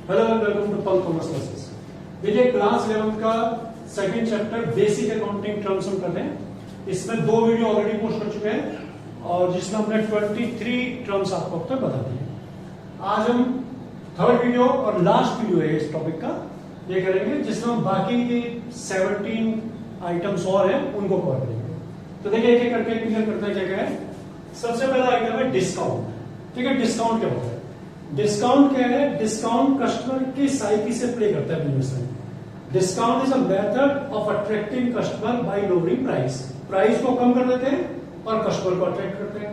Hello and welcome to पल commerce classes. देखिए class 11 का second chapter basic accounting terms हम कर रहे हैं। इसमें दो वीडियो ऑलरेडी पोस्ट कर चुके हैं और जिसमें हमने 23 टर्म्स आपको अब तक बता दिए। आज हम थर्ड वीडियो और लास्ट वीडियो है इस टॉपिक का, ये करेंगे जिसमें हम बाकी के 17 आइटम्स और हैं उनको कवर करेंगे। तो देखिए एक एक करके क्लियर करते हैं क्या क्या है। सबसे पहला आइटम है डिस्काउंट। ठीक है, डिस्काउंट क्या होता है? डिस्काउंट क्या है? डिस्काउंट कस्टमर की साइकी से प्ले करता है बिजनेस में। Discount is a method of attracting customer by lowering price. Price को कम कर देते हैं और कस्टमर को अट्रैक्ट करते हैं।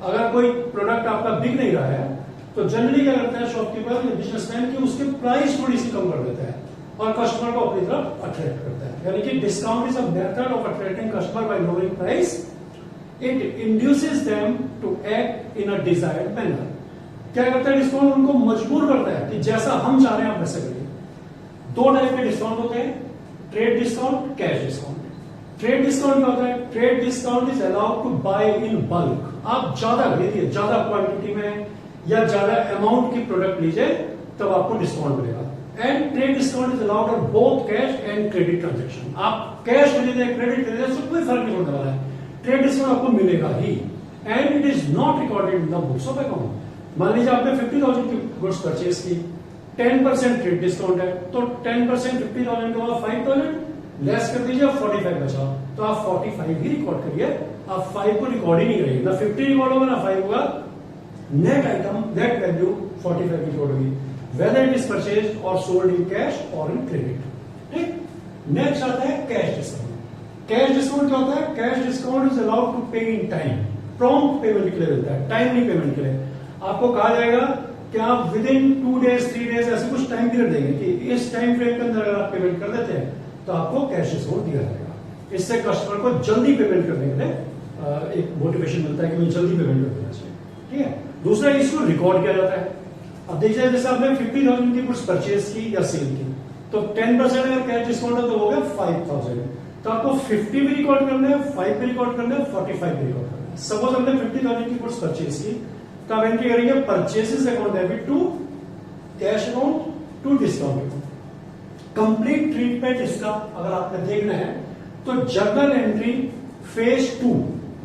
अगर कोई प्रोडक्ट आपका बिक नहीं रहा है तो जनरली क्या करता है शॉपकीपर या बिजनेसमैन की उसके प्राइस थोड़ी सी कम कर देता है और कस्टमर को अपनी तरफ अट्रैक्ट करता है। यानी कि discount is a method of attracting customer by lowering price. It induces them to act in a desired manner. क्या करता है डिस्काउंट? उनको मजबूर करता है कि जैसा हम चाह रहे हैं आप वैसे करिए। दो टाइप के डिस्काउंट होते हैं, trade discount, cash discount. Trade discount क्या होता है? Trade discount is allowed to buy in bulk. आप ज्यादा खरीदिए, ज्यादा क्वांटिटी में या ज्यादा अमाउंट की प्रोडक्ट लीजिए तब आपको डिस्काउंट मिलेगा। And trade discount is allowed on both cash and credit transaction. आप कैश खरीदे क्रेडिट खरीदे उससे कोई फर्क नहीं पड़ने वाला है, ट्रेड डिस्काउंट आपको मिलेगा ही। And it is not recorded in the books of account. मान लीजिए आपने 50,000 की गुड्स परचेज की, 10% ट्रेड डिस्काउंट है तो 10% 50,000 के बाद 5,000 लेस कर दीजिए, 45 बचा तो आप 45 ही रिकॉर्ड करिए। आप 5 को रिकॉर्ड ही नहीं करिए, ना 50 रिकॉर्ड होगा ना 5 होगा। Net item net value 45 record होगी, वेदर इट इज परचेज और सोल्ड इन कैश और इन क्रेडिट। ठीक, नेक्स्ट आता है कैश डिस्काउंट। कैश डिस्काउंट क्या होता है? Cash discount is allowed to pay in time. Prompt payment के लिए मिलता है, टाइमली पेमेंट के लिए। आपको कहा जाएगा कि आप विद इन 2 डेज 3 डेज ऐसे कुछ टाइम पीरियड देंगे कि इस टाइम फ्रेम के अंदर अगर आप पेमेंट कर देते हैं तो आपको कैश डिस्काउंट दिया जाएगा। इससे कस्टमर को जल्दी पेमेंट करने के लिए एक मोटिवेशन मिलता है कि मुझे जल्दी पेमेंट कर देना चाहिए। ठीक है, दूसरा इसको रिकॉर्ड किया जाता है। अब देखिए जैसे आपने 50,000 की गुड्स परचेज की या सेल की तो 10% अगर कैश डिस्काउंट है तो हो गया 5,000। तो आपको 50 भी रिकॉर्ड करना है, 5 भी रिकॉर्ड करना है, 45 भी रिकॉर्ड करना है। सपोज हमने 50,000 की गुड्स परचेज की तो आप एंट्री करेंगे purchases account debit to cash account to discount account. Complete treatment इसका अगर आपने देखना है तो जर्नल एंट्री फेज 2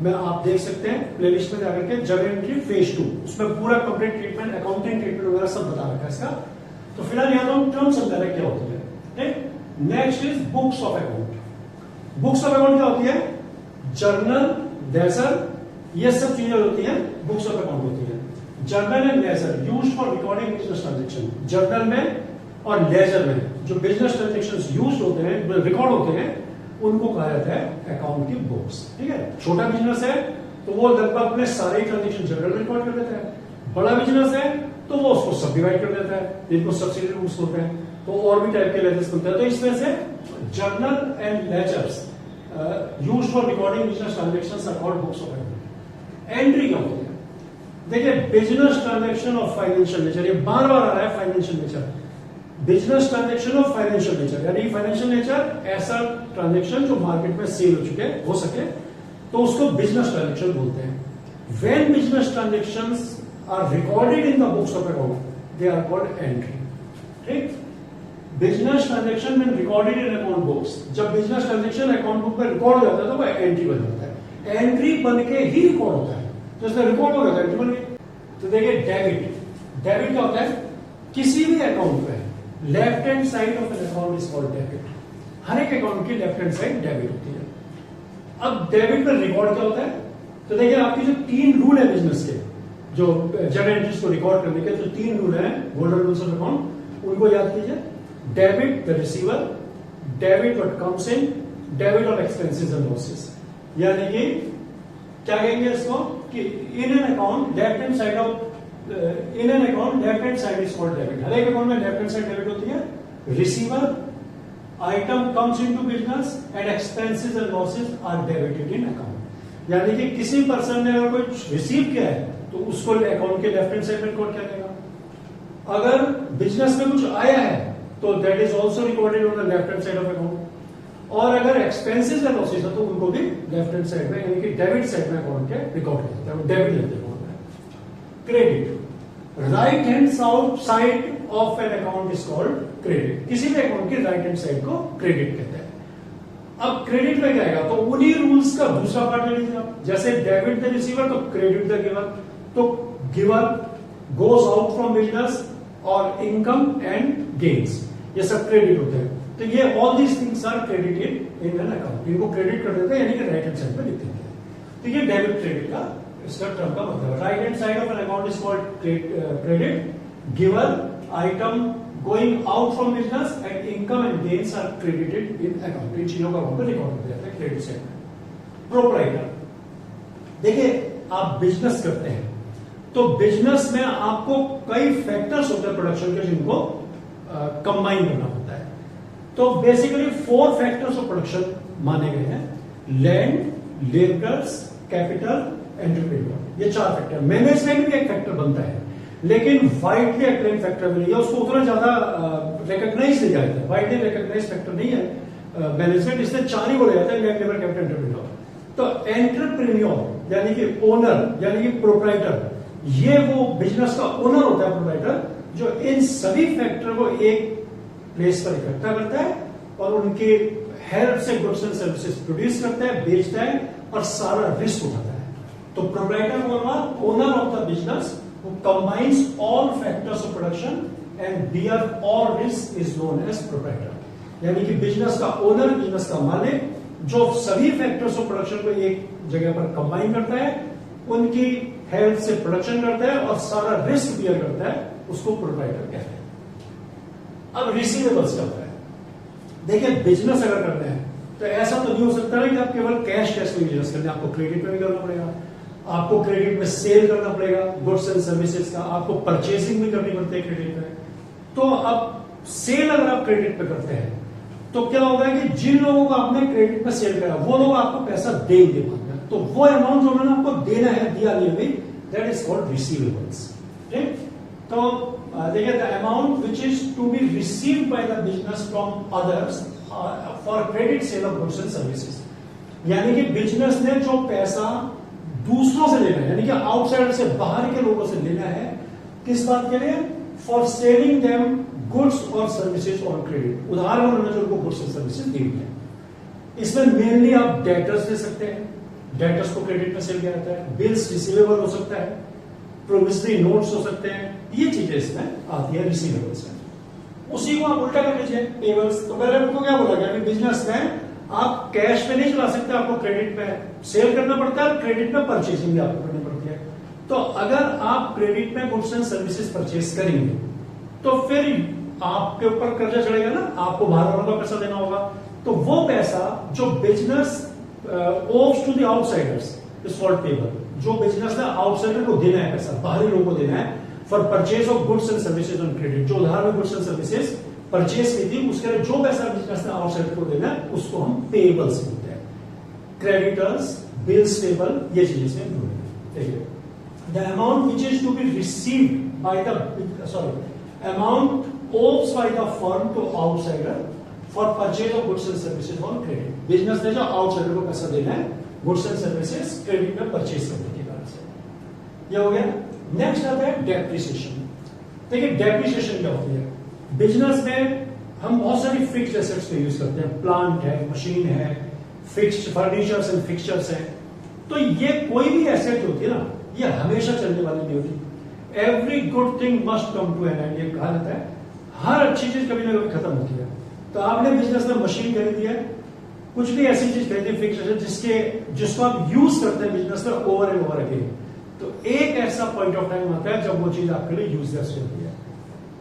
में आप देख सकते हैं, प्लेलिस्ट में जाकर के जर्नल एंट्री फेज 2 उसमें पूरा कंप्लीट ट्रीटमेंट अकाउंटिंग ट्रीटमेंट वगैरह सब बता रखा है इसका। तो फिलहाल यहां तो टर्म समझा रहे क्या होती है। ठीक, next is books of account. Books of account क्या होती है? जर्नल, लेजर, ये सब चीजें होती हैं बुक्स ऑफ अकाउंट होती है। Journal and ledger used for recording business transaction. Journal में और लेजर में जो बिजनेस ट्रांजैक्शंस यूज होते हैं, रिकॉर्ड होते हैं, उनको कहा जाता है अकाउंट की बुक्स। ठीक है, छोटा बिजनेस है तो वो लगभग अपने सारे ट्रांजेक्शन जर्नल रिकॉर्ड कर देता है। बड़ा बिजनेस है तो वो उसको सब डिवाइड कर देता है, जिनको सब्सिडियरी बुक्स होते हैं तो और भी टाइप के लेजर्स बनते हैं। तो इसमें से journal and ledgers used for recording business transactions are called books of account. Entry क्या होती है? देखिए business transaction of financial nature, ये बार बार आ रहा है financial nature. Business transaction of financial nature यानी फाइनेंशियल नेचर ऐसा ट्रांजैक्शन जो मार्केट में सेल हो चुके हो सके तो उसको बिजनेस ट्रांजैक्शन बोलते हैं। When business transactions are recorded in the books of account they are called entry. ठीक, बिजनेस ट्रांजैक्शन में रिकॉर्डेड इन अकाउंट बुक्स, जब बिजनेस ट्रांजैक्शन अकाउंट बुक में रिकॉर्ड हो जाता है तो वह एंट्री बन जाता है। एंट्री बन के ही रिकॉर्ड होता है, तो इसमें रिकॉर्ड हो गया एंट्री बन गई। तो देखिए डेबिट, डेबिट क्या होता है? किसी भी अकाउंट में left hand side of an account is called debit. हर एक अकाउंट की लेफ्ट हैंड साइड डेबिट होती है। अब डेबिट में रिकॉर्ड क्या होता है? तो देखिए आपकी जो 3 रूल है बिजनेस के, जो जर्नल एंट्रीज को रिकॉर्ड करने के जो 3 रूल है गोल्डन रूल्स ऑफ अकाउंट, उनको याद कीजिए। Debit the receiver, debit what comes in, debit on expenses and losses. यानी कि क्या कहेंगे इसको कि in an account left hand side of in an account left hand side is called debit. हर एक अकाउंट में लेफ्ट हैंड साइड डेबिट होती है। Receiver item comes into business and expenses and losses are debited in account. यानी कि किसी person ने अगर कुछ रिसीव किया है तो उसको अकाउंट के लेफ्ट हैंड साइड में रिकॉर्ड किया जाएगा। अगर बिजनेस में कुछ आया है तो that is also recorded on the left hand side of account. और अगर एक्सपेंसेस एंड लॉसेस है तो उनको भी लेफ्ट हैंड साइड में यानी कि डेबिट साइड में अकाउंट के रिकॉर्ड किया जाता है, डेबिट लेते हैं। Credit, right hand side of an account is called credit. किसी भी अकाउंट की राइट हैंड साइड को क्रेडिट कहते हैं। अब क्रेडिट में क्या आएगा, तो उन्हीं रूल्स का दूसरा पार्ट ले लीजिए आप। जैसे डेबिट द रिसीवर तो क्रेडिट द गिवर, तो giver goes out from business और इनकम एंड गेन्स, ये सब क्रेडिट होते हैं। तो ये all these things are credited in an account, इनको क्रेडिट कर देते हैं, यानी कि राइट हैंड साइड पे लिख देते हैं। तो ये डेबिट क्रेडिट का इसका टर्म का मतलब है। Right hand side of an account is called credit, giver item going out from business and income and gains are credited in account. इन चीजों का वहां पर रिकॉर्ड किया जाता है क्रेडिट साइड में। प्रोप्राइटर, देखिए आप बिजनेस करते हैं तो बिजनेस में आपको कई फैक्टर्स होते हैं प्रोडक्शन के जिनको कंबाइन करना होता है। तो बेसिकली 4 फैक्टर्स ऑफ प्रोडक्शन माने गए हैं, लैंड, लेबरर्स, कैपिटल, एंटरप्रेन्योर। ये 4 फैक्टर। मैनेजमेंट भी एक फैक्टर बनता है, लेकिन वाइडली अक्लेम फैक्टर भी नहीं है, उसको उतना ज्यादा रिकॉग्नाइज नहीं जाता है, वाइडली रिकॉग्नाइज फैक्टर नहीं है मैनेजमेंट, इसलिए 4 ही बोला जाता है, लैंड, लेबर, कैपिटल, एंटरप्रेन्योर। तो एंटरप्रेन्योर यानी कि ओनर यानी कि प्रोप्राइटर, ये वो बिजनेस का ओनर होता है, प्रोप्राइटर, जो इन सभी फैक्टर को एक प्लेस पर इकट्ठा करता है और उनके हेल्प से गुड्स एंड सर्विसेज प्रोड्यूस करता है, बेचता है और सारा रिस्क उठाता है। तो proprietor owner of the business who combines all factors of production and bear all risk is known as proprietor। यानी कि बिजनेस का ओनर, बिजनेस का मालिक, जो सभी फैक्टर्स ऑफ प्रोडक्शन को एक जगह पर कंबाइन करता है, उनकी हेल्प से प्रोडक्शन करता है और सारा रिस्क बियर करता है, उसको प्रोप्राइटर कहते हैं। अब रिसीवेबल्स क्या होता है, देखिए बिजनेस अगर करना है तो ऐसा तो नहीं हो सकता ना कि आप केवल कैश में बिजनेस करना है, आपको क्रेडिट में भी करना पड़ेगा, आपको क्रेडिट में सेल करना पड़ेगा गुड्स एंड सर्विसेज का, आपको परचेसिंग भी करनी पड़ती है क्रेडिट में। तो अब सेल अगर आप क्रेडिट पे करते हैं तो क्या होगा कि जिन लोगों को आपने क्रेडिट में सेल करा वो लोग आपको पैसा देंगे बाद में, तो वो अमाउंट जो उन्होंने आपको देना है, दिया नहीं अभी, दैट इज कॉल्ड रिसीवेबल्स। ठीक, तो देखिए the amount which is to be received by the business from others for credit sale of goods and services, यानी कि बिजनेस ने जो पैसा दूसरों से लेना है, यानी कि आउटसाइडर से, बाहर के लोगों से लेना है, किस बात के लिए, फॉर सेलिंग देम गुड्स और सर्विसेज ऑन क्रेडिट, उधार में उन्होंने जो उनको गुड्स और सर्विसेज दी है। इसमें मेनली आप डेटर्स ले सकते हैं, डेटर्स को क्रेडिट में सेल किया जाता है, बिल्स रिसीवेबल हो सकता है, प्रोमिसरी नोट्स हो सकते हैं, ये चीजें इसमें आती है रिसीवेबल्स में। उसी को आप उल्टा कर लीजिए पेबल्स। तो मैंने उनको क्या बोला कि बिजनेस में आप कैश में नहीं चला सकते, आपको क्रेडिट में सेल करना पड़ता है, क्रेडिट में परचेसिंग भी आपको करनी पड़ती है। तो अगर आप क्रेडिट में गुड्स एंड सर्विसेज परचेस करेंगे तो फिर आपके ऊपर कर्जा चढ़ेगा ना, आपको बाहर वालों का पैसा देना होगा। तो वो पैसा जो business owes to the outsiders is called payable, जो बिजनेस ने आउटसाइडर को देना है पैसा, बाहरी लोगों को देना है, for purchase of goods and services on credit, जो उधार में गुड्स एंड सर्विसेज परचेज की थी, उसके लिए जो पैसा बिजनेस ने आउटसाइडर को देना है, उसको हम पेबल्स बोलते हैं। क्रेडिटर्स, बिल्स पेबल, ये चीजें इसमें इंक्लूड है। देखिए the amount which is to be received by the amount owes by the firm to outsider for purchase of goods and services on credit, business ने जो आउटसाइडर को पैसा देना है गुड्स एंड सर्विसेज क्रेडिट में purchase करने के कारण से, ये हो गया। नेक्स्ट आता है डेप्रिसिएशन। देखिए डेप्रिसिएशन क्या होती है, बिजनेस में हम बहुत सारी फिक्स्ड एसेट्स को यूज करते हैं, प्लांट है, मशीन है, फिक्स्ड फर्नीचर्स एंड फिक्सचर्स है। तो ये कोई भी एसेट होती है ना, ये हमेशा चलने वाली नहीं होती। Every good thing must come to an end, ये कहा जाता है, हर अच्छी चीज कभी ना कभी खत्म होती है। तो आपने बिजनेस में मशीन खरीदी है, कुछ भी ऐसी चीज खरीदी फिक्स जिसको आप यूज करते हैं बिजनेस में ओवर एंड ओवर अगेन, तो एक ऐसा पॉइंट ऑफ टाइम आता है जब वो चीज आपके लिए यूजलेस होती है।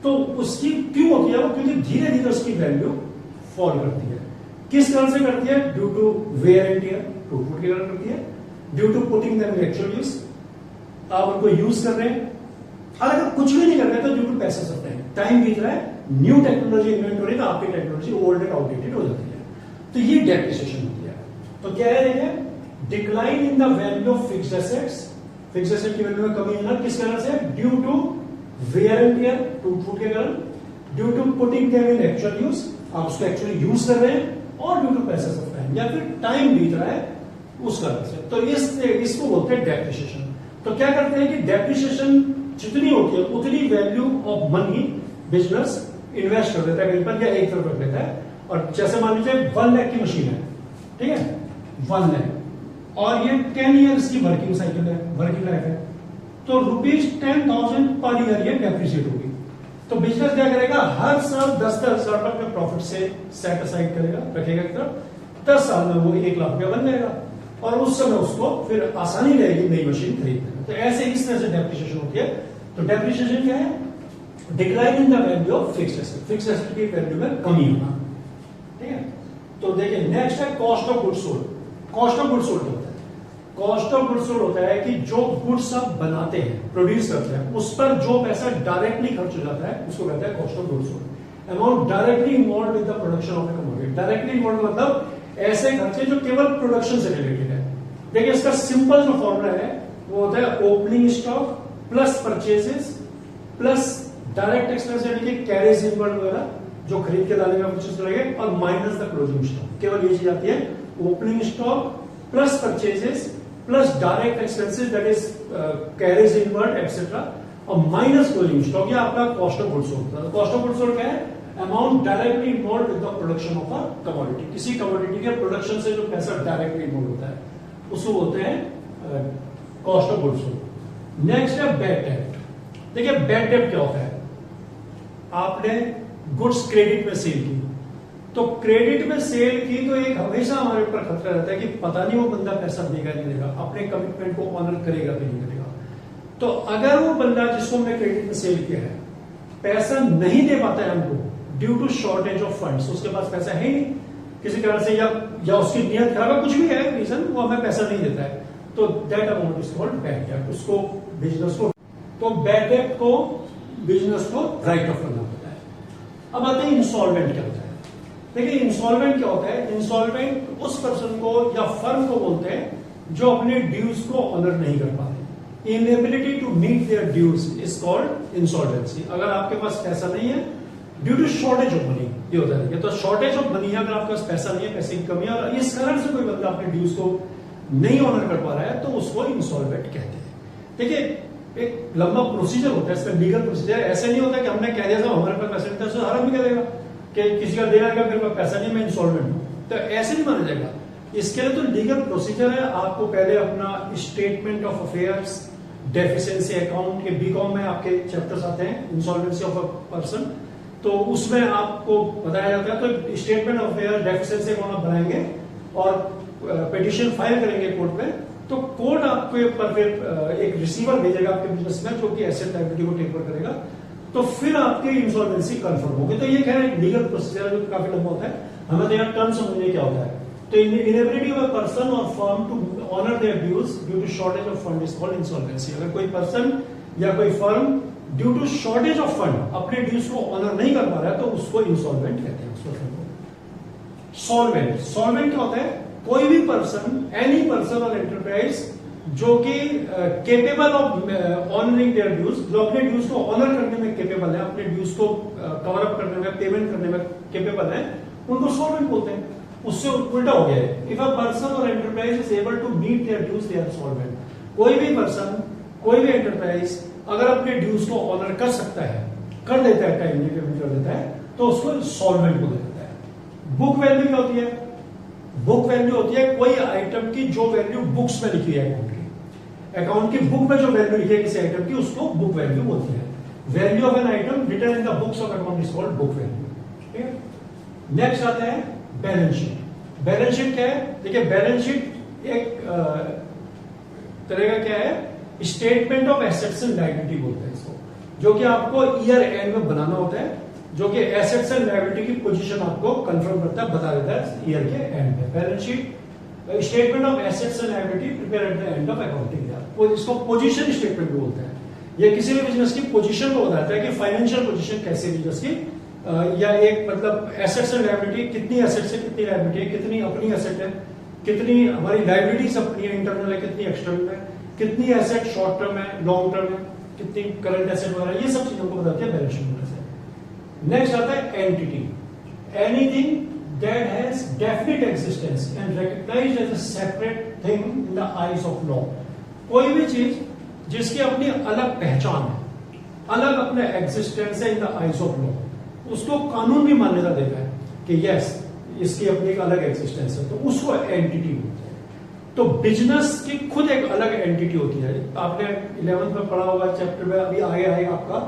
तो उसकी क्यों होती है वो, क्योंकि धीरे धीरे उसकी वैल्यू फॉल करती है। किस कारण से करती है, due to wear and tear, टूट के कारण करती है, due to putting them in actual use, आप उनको यूज कर रहे हैं, और अगर कुछ भी नहीं कर रहे तो ड्यू टू पैसा सकते हैं, टाइम बीत रहा है, न्यू टेक्नोलॉजी इन्वेंट हो रही है, तो आपकी टेक्नोलॉजी ओल्ड एंड आउटडेटेड हो जाती है, तो ये डेप्रिसिएशन होती है। तो क्या है, देखिए decline in the value of fixed assets, fixed asset की वैल्यू में कमी होना किस कारण से, due to wear and tear, टूट के कारण, due to putting them in actual use, आप उसको एक्चुअली यूज कर रहे हैं, और due to passage of time, या फिर टाइम बीत रहा है उस कारण से। तो इसको बोलते हैं डेप्रिसिएशन। तो क्या करते हैं कि डेप्रिसिएशन जितनी होती है उतनी value of money business invest कर देता है कहीं पर या एक तरफ रख लेता है। और जैसे मान लीजिए 1 लाख की मशीन है, ठीक है, 1 लाख, और ये 10 ईयर्स की वर्किंग साइकिल है, वर्किंग लाइफ है, तो ₹10,000 पर ईयर ये डेप्रिशिएट होगी। तो बिजनेस क्या करेगा, हर साल 10,000 रुपए प्रॉफिट से सेट असाइड करेगा, रखेगा एक तरफ। 10 साल में वो 1 लाख रुपया बन जाएगा और उस समय उसको फिर आसानी रहेगी नई मशीन खरीदने में। तो ऐसे इस तरह से डेप्रिसिएशन होती है। तो डेप्रिसिएशन क्या है, decline in the value of fixed asset, fixed asset की वैल्यू में कमी होना, ठीक है। तो देखिए नेक्स्ट है cost of goods sold. Cost of goods sold होता है, कॉस्ट ऑफ गुड्स सोल्ड होता है कि जो गुड्स आप बनाते हैं, प्रोड्यूस करते हैं, उस पर जो पैसा डायरेक्टली खर्च हो जाता है उसको कहते हैं cost of goods sold. Amount directly involve with the production of A commodity. Directly involve मतलब ऐसे खर्चे जो केवल प्रोडक्शन से रिलेटेड है। देखिए इसका सिंपल जो फॉर्मूला है वो होता है opening stock plus purchases plus direct expense यानी कि कैरेज इनवर्ड वगैरह जो खरीद के लाने का परचेज करेंगे और माइनस द क्लोजिंग स्टॉक। केवल ये चीज आती है, opening stock plus purchases plus direct expenses that is carriage inward etcetera और माइनस क्लोजिंग स्टॉक, ये आपका कॉस्ट ऑफ गुड्स सोल्ड है। कॉस्ट ऑफ गुड्स सोल्ड क्या है, amount directly involve with the production of a commodity. किसी commodity के production से जो पैसा डायरेक्टली इन्वॉल्व होता है उसको बोलते हैं cost of goods sold. Next है बैड डेब्ट। देखिए बैड डेब्ट क्या होता है, आपने गुड्स क्रेडिट में सेल की, तो क्रेडिट में सेल की तो एक हमेशा हमारे ऊपर खतरा रहता है कि पता नहीं वो बंदा पैसा देगा नहीं देगा, अपने कमिटमेंट को ऑनर करेगा कि नहीं करेगा। तो अगर वो बंदा जिसको हमने क्रेडिट में सेल किया है पैसा नहीं दे पाता है हमको due to shortage of funds, उसके पास पैसा है नहीं किसी कारण से, या उसकी नियत खराब है, कुछ भी है रीजन, वो हमें पैसा नहीं देता है, तो that amount is called bad डेब्ट। उसको बिजनेस को, तो बैड डेब्ट को बिजनेस को राइट ऑफ करना होता है। अब आते हैं इंस्टॉलमेंट क्या होता है। देखिए इंस्टॉलमेंट क्या होता है, इंस्टॉलमेंट उस पर्सन को या फर्म को बोलते हैं जो अपने ड्यूज को ऑनर नहीं कर पाते। Inability to meet their dues is called insolvency. अगर आपके पास पैसा नहीं है due to shortage of money, ये होता है। तो शॉर्टेज ऑफ मनी है, अगर आपके पास पैसा नहीं है, पैसे की कमी है और इस कारण से कोई बंदा अपने ड्यूज को नहीं ऑनर कर पा रहा है, तो उसको इंसॉल्वेंट कहते हैं। देखिए एक लंबा प्रोसीजर होता है, इसका लीगल प्रोसीजर। ऐसे नहीं होता कि हमने कह दिया साहब हमारे पास पैसा नहीं था, तो हर आदमी कह देगा कि किसी का देना है मेरे पास पैसा नहीं, मैं इंसॉल्वेंट हूं, तो ऐसे नहीं माना जाएगा। इसके लिए तो लीगल प्रोसीजर है। आपको पहले अपना statement of affairs, deficiency account के बीकॉम में आपके चैप्टर्स आते हैं, इंसॉल्वेंसी ऑफ अ पर्सन, तो उसमें आपको बताया जाता है। तो statement of affair, deficiency account आप बनाएंगे और पिटीशन फाइल करेंगे कोर्ट में, तो कोर्ट आपके ऊपर फिर एक रिसीवर भेजेगा आपके बिजनेस में जो कि एसेट लायबिलिटी को टेक ओवर करेगा, तो फिर आपकी इंसॉल्वेंसी कंफर्म होगी। तो ये कह रहे हैं लीगल प्रोसीजर जो काफी लंबा होता है, हमें तो यहाँ टर्म समझने क्या होता है। तो इनएबिलिटी ऑफ अ पर्सन और firm to honour their dues due to shortage of fund is called insolvency. अगर कोई पर्सन या कोई firm due to shortage of fund अपने ड्यूज को ऑनर नहीं कर पा रहा है, तो उसको इंसॉल्वेंट कहते हैं। सॉल्वेंट, सॉल्वेंट क्या होता है, कोई भी पर्सन, एनी पर्सन और एंटरप्राइज जो कि capable of honouring their dues, जो अपने ड्यूज को ऑनर करने में केपेबल है, अपने ड्यूज को कवर अप करने में, पेमेंट करने में केपेबल है, उनको सॉल्वेंट बोलते हैं। उससे उल्टा हो गया है, इफ अ पर्सन और enterprise is able to meet their dues they are solvent. कोई भी पर्सन, कोई भी एंटरप्राइज अगर अपने ड्यूज को ऑनर कर सकता है, कर देता है, टाइमली पेमेंट कर देता है, तो उसको सॉल्वेंट बोला जाता है। बुक वैल्यू क्या होती है, बुक वैल्यू होती है कोई आइटम की जो वैल्यू बुक्स में लिखी है, अकाउंट की बुक में जो वैल्यू लिखी है किसी आइटम की, उसको बुक वैल्यू बोलते हैं। Value of an item written in the books of account is called book value. ठीक है, नेक्स्ट आता है बैलेंस शीट। बैलेंस शीट क्या है, देखिए बैलेंस शीट एक तरह का क्या है, statement of assets and liability बोलते हैं इसको, जो कि आपको ईयर एंड में बनाना होता है, जो कि एसेट्स एंड लायबिलिटी की पोजीशन आपको कंफर्म करता है, बता देता है ईयर के एंड में। Balance sheet statement of assets and liability prepare at the end of accounting year, इसको पोजीशन स्टेटमेंट भी बोलते हैं। ये किसी भी बिजनेस की पोजीशन को बताता है कि फाइनेंशियल पोजीशन कैसी बिजनेस की, या एक मतलब एसेट्स एंड लायबिलिटी, कितनी एसेट्स है, कितनी लायबिलिटी है, कितनी अपनी एसेट है, कितनी हमारी लायबिलिटीज अपनी है, इंटरनल है, कितनी एक्सटर्नल है, कितनी एसेट शॉर्ट टर्म है, लॉन्ग टर्म है, कितनी करंट एसेट वगैरह, ये सब चीजों को बताती है बैलेंस शीट से। नेक्स्ट आता है entity, anything that has definite existence and recognized as a separate thing in the eyes of law। कोई भी चीज जिसकी अपनी अलग पहचान है, अलग अपने एग्जिस्टेंस है in the eyes of law, उसको कानून भी मान्यता देता है कि यस इसकी अपनी एक अलग एग्जिस्टेंस है, तो उसको एंटिटी बोलते हैं। तो बिजनेस की खुद एक अलग एंटिटी होती है। आपने 11th में पढ़ा होगा चैप्टर में, अभी आगे आएगा आपका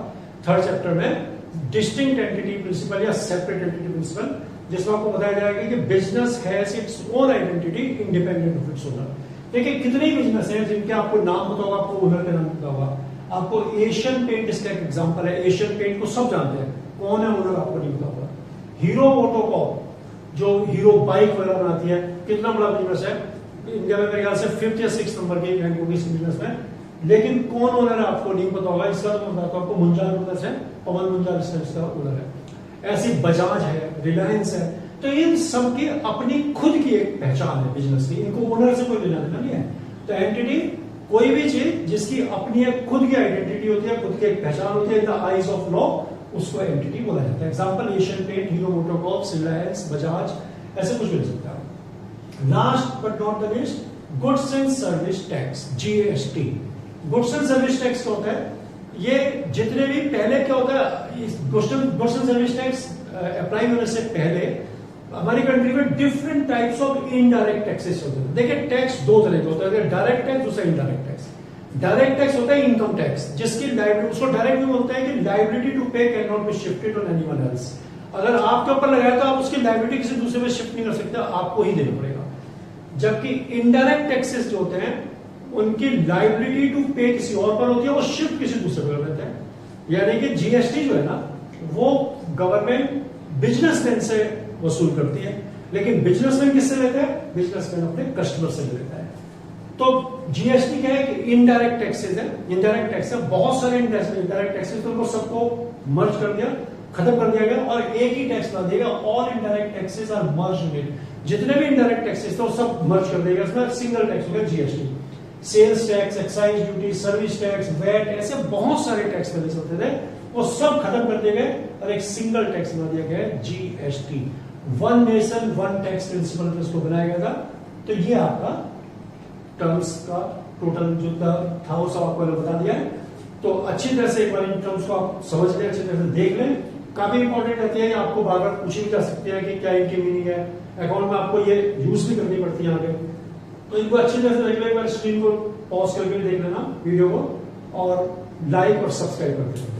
3rd चैप्टर में डिस्टिंक्ट एंटिटी प्रिंसिपल या सेपरेट एंटिटी प्रिंसिपल, जिसमें आपको बताया जाएगा कि business has its own identity independent of its owner. देखिए कितने बिजनेस हैं जिनके आपको नाम पता होगा, आपको ओनर का नाम पता होगा। आपको एशियन पेंट इसका एक एग्जांपल है, एशियन पेंट को सब जानते हैं, कौन है ओनर आपको नहीं पता होगा। हीरो मोटोकॉर्प जो हीरो बाइक वगैरह बनाती है, कितना बड़ा बिजनेस है, इंडिया में मेरे ख्याल से 5th या 6th नंबर की रैंक होगी इस बिजनेस में, लेकिन कौन ओनर है आपको नहीं पता होगा। इसका तो मैं बताता हूं आपको, मुंजाल ब्रदर्स है, पवन मुंजाल इसका ओनर है। ऐसी बजाज है, रिलायंस है, तो इन सब की अपनी खुद की एक पहचान है बिजनेस की, इनको ओनर से कोई लेना देना नहीं है। तो एंटिटी कोई भी चीज जिसकी अपनी एक खुद की आइडेंटिटी होती है, खुद की एक पहचान होती है in the eyes of law, उसको एंटिटी बोला जाता है। Example Asian Paint, Hero MotoCorp, Reliance, Bajaj, ऐसे कुछ मिल सकता है। Last but not the least, goods and service tax, GST. Goods and service tax क्या होता है? ये जितने भी पहले क्या होता है, goods and service tax apply होने से पहले हमारी कंट्री में different types of indirect taxes होते हैं। देखिए टैक्स दो तरह के होते हैं, डायरेक्ट टैक्स, दूसरा इनडायरेक्ट टैक्स। डायरेक्ट टैक्स होता है इनकम टैक्स, जिसकी लाइबिलिटी, उसको डायरेक्ट भी बोलते हैं कि लाइबिलिटी टू पे can not be shifted on anyone else. अगर आपके ऊपर लगाया तो आप उसकी लाइबिलिटी किसी दूसरे पे शिफ्ट नहीं कर सकते, आपको ही देना पड़ेगा। जबकि इनडायरेक्ट टैक्सेस जो होते हैं उनकी लाइबिलिटी टू पे किसी और पर होती है, वो शिफ्ट किसी दूसरे पर कर देते हैं। यानी कि जीएसटी जो है ना, वो गवर्नमेंट बिजनेसमैन से वसूल करती है, लेकिन बिजनेसमैन किससे लेता है? बिजनेसमैन अपने कस्टमर से लेता है। तो जीएसटी क्या है कि इनडायरेक्ट टैक्सेस है, इनडायरेक्ट टैक्स है, बहुत सारे इनडायरेक्ट टैक्सेस, तो उनको सबको मर्ज कर दिया, खत्म कर दिया गया और एक ही टैक्स बना दिया। All indirect taxes are merged in, जितने भी इनडायरेक्ट टैक्सेस थे वो सब मर्ज कर दिया, इसमें सिंगल टैक्स हो गया GST. Sales tax, excise duty, service tax, VAT, ऐसे बहुत सारे टैक्स पहले होते थे, वो सब खत्म कर दिए गए और एक सिंगल टैक्स बना दिया गया GST. One nation one tax principle पे इसको बनाया गया था। तो ये आपका टर्म्स का टोटल जो था वो सब आपको बता दिया है। तो अच्छी तरह से एक बार इन टर्म्स को आप समझ लें, अच्छी तरह से देख लें। काफी इंपॉर्टेंट रहती है, आपको बार बार पूछी भी जा सकती है कि क्या इनकी मीनिंग है, अकाउंट में आपको ये यूज भी करनी पड़ती है आगे। तो इनको अच्छी तरह से देख लें, एक बार स्क्रीन को पॉज करके देख लेना वीडियो को, और लाइक और सब्सक्राइब कर देना।